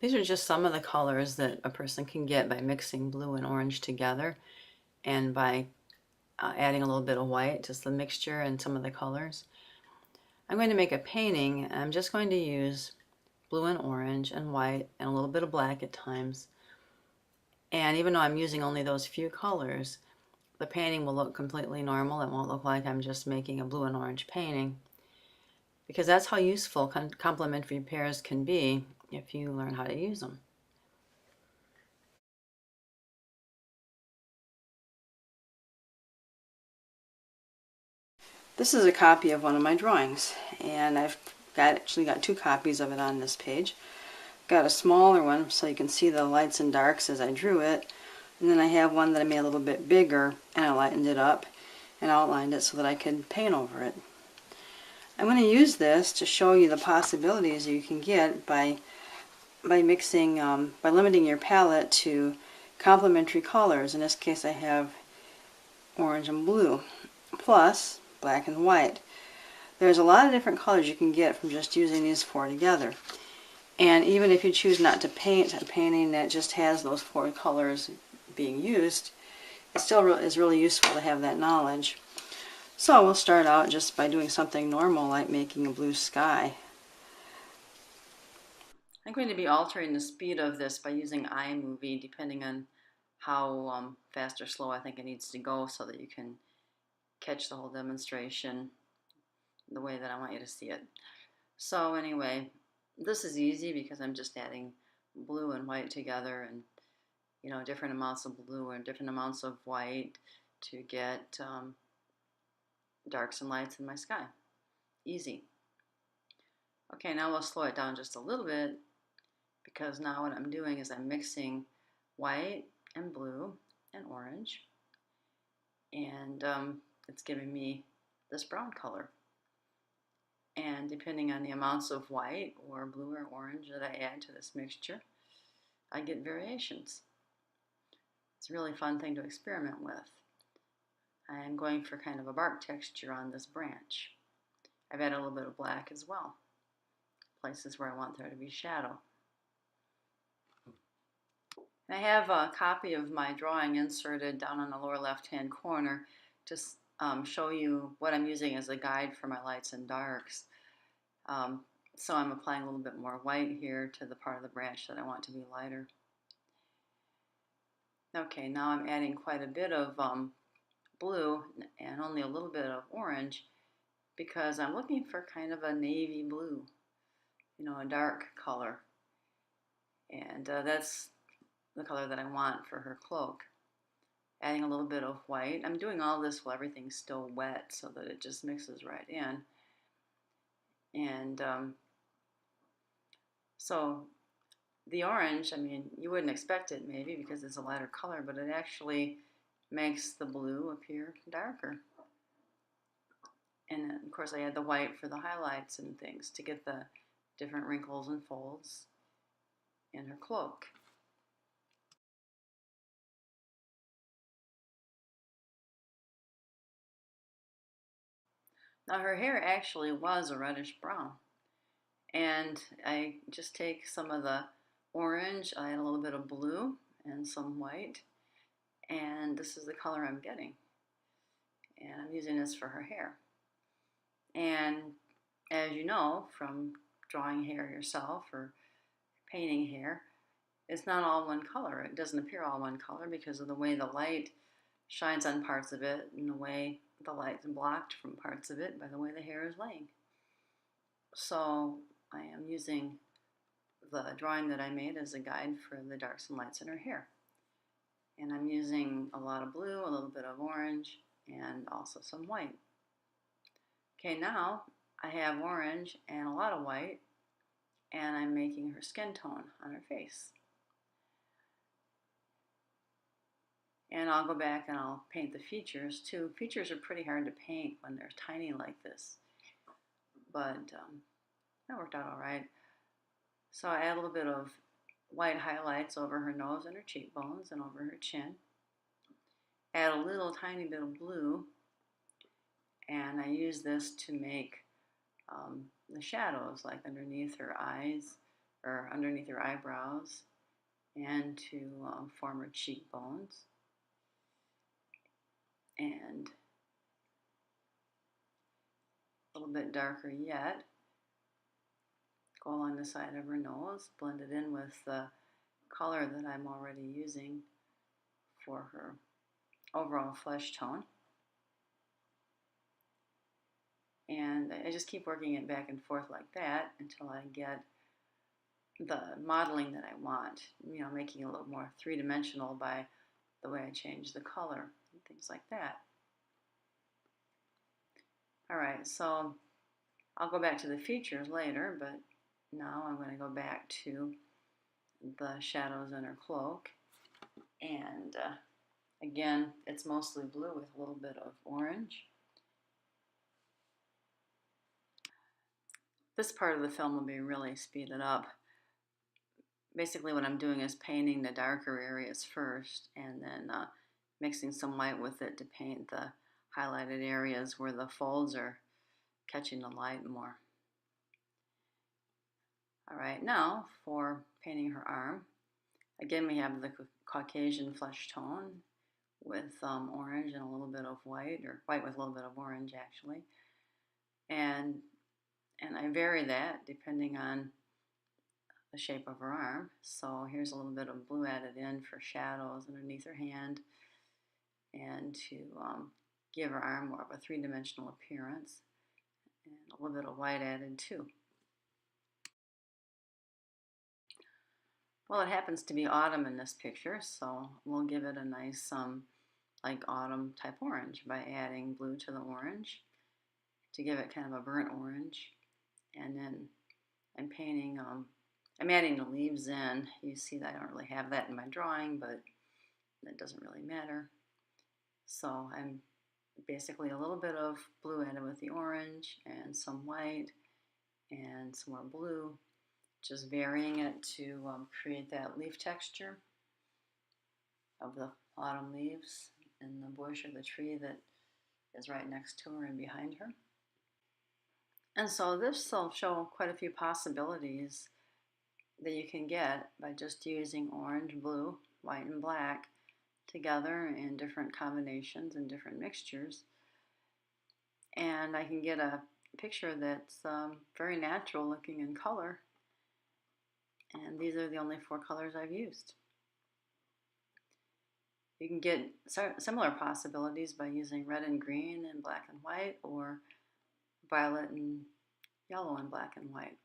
These are just some of the colors that a person can get by mixing blue and orange together and by adding a little bit of white, just the mixture and some of the colors. I'm going to make a painting, and I'm just going to use blue and orange and white and a little bit of black at times. And even though I'm using only those few colors, the painting will look completely normal. It won't look like I'm just making a blue and orange painting, because that's how useful complementary pairs can be if you learn how to use them. This is a copy of one of my drawings, and I've actually got two copies of it on this page. Got a smaller one so you can see the lights and darks as I drew it, and then I have one that I made a little bit bigger and I lightened it up and outlined it so that I could paint over it. I'm going to use this to show you the possibilities you can get by mixing, by limiting your palette to complementary colors. In this case I have orange and blue, plus black and white. There's a lot of different colors you can get from just using these four together. And even if you choose not to paint a painting that just has those four colors being used, it still is really useful to have that knowledge. So we'll start out just by doing something normal like making a blue sky. I'm going to be altering the speed of this by using iMovie depending on how fast or slow I think it needs to go so that you can catch the whole demonstration the way that I want you to see it. So anyway, this is easy because I'm just adding blue and white together, and different amounts of blue and different amounts of white to get darks and lights in my sky. Easy. Okay, now we'll slow it down just a little bit, because now what I'm doing is I'm mixing white and blue and orange, and it's giving me this brown color. And depending on the amounts of white or blue or orange that I add to this mixture, I get variations. It's a really fun thing to experiment with. I'm going for kind of a bark texture on this branch. I've added a little bit of black as well, places where I want there to be shadow. I have a copy of my drawing inserted down in the lower left-hand corner to show you what I'm using as a guide for my lights and darks. So I'm applying a little bit more white here to the part of the branch that I want to be lighter. Okay, now I'm adding quite a bit of blue and only a little bit of orange because I'm looking for kind of a navy blue, a dark color. And that's the color that I want for her cloak. Adding a little bit of white. I'm doing all this while everything's still wet so that it just mixes right in. And so the orange, I mean, you wouldn't expect it maybe because it's a lighter color, but it actually makes the blue appear darker. And of course I add the white for the highlights and things to get the different wrinkles and folds in her cloak. Now her hair actually was a reddish brown, and I just take some of the orange, I add a little bit of blue and some white, and this is the color I'm getting. And I'm using this for her hair. And as you know from drawing hair yourself or painting hair, it's not all one color. It doesn't appear all one color because of the way the light shines on parts of it and the way the light's blocked from parts of it by the way the hair is laying. So I am using the drawing that I made as a guide for the darks and lights in her hair. And I'm using a lot of blue, a little bit of orange, and also some white. Okay, now I have orange and a lot of white, and I'm making her skin tone on her face. And I'll go back and I'll paint the features too. Features are pretty hard to paint when they're tiny like this, but that worked out all right. So I add a little bit of white highlights over her nose and her cheekbones and over her chin. Add a little tiny bit of blue, and I use this to make the shadows, like underneath her eyes or underneath her eyebrows and to form her cheekbones. And a little bit darker yet, go along the side of her nose, blend it in with the color that I'm already using for her overall flesh tone. And I just keep working it back and forth like that until I get the modeling that I want, making it a little more three-dimensional by the way I change the color and things like that. All right, so I'll go back to the features later, but now I'm going to go back to the shadows in her cloak. And again, it's mostly blue with a little bit of orange. This part of the film will be really speeded up. Basically what I'm doing is painting the darker areas first and then mixing some white with it to paint the highlighted areas where the folds are catching the light more. All right, now for painting her arm. Again, we have the Caucasian flesh tone with orange and a little bit of white, or white with a little bit of orange actually. And I vary that depending on the shape of her arm. So here's a little bit of blue added in for shadows underneath her hand and to give her arm more of a three-dimensional appearance, and a little bit of white added too. Well, it happens to be autumn in this picture, so we'll give it a nice like autumn type orange by adding blue to the orange to give it kind of a burnt orange. And then I'm painting, I'm adding the leaves in. You see that I don't really have that in my drawing, but that doesn't really matter. So I'm basically a little bit of blue added with the orange and some white and some more blue, just varying it to create that leaf texture of the autumn leaves in the bush or the tree that is right next to her and behind her. And so this will show quite a few possibilities that you can get by just using orange, blue, white, and black together in different combinations and different mixtures. And I can get a picture that's very natural looking in color. And these are the only 4 colors I've used. You can get similar possibilities by using red and green and black and white, or violet and yellow and black and white.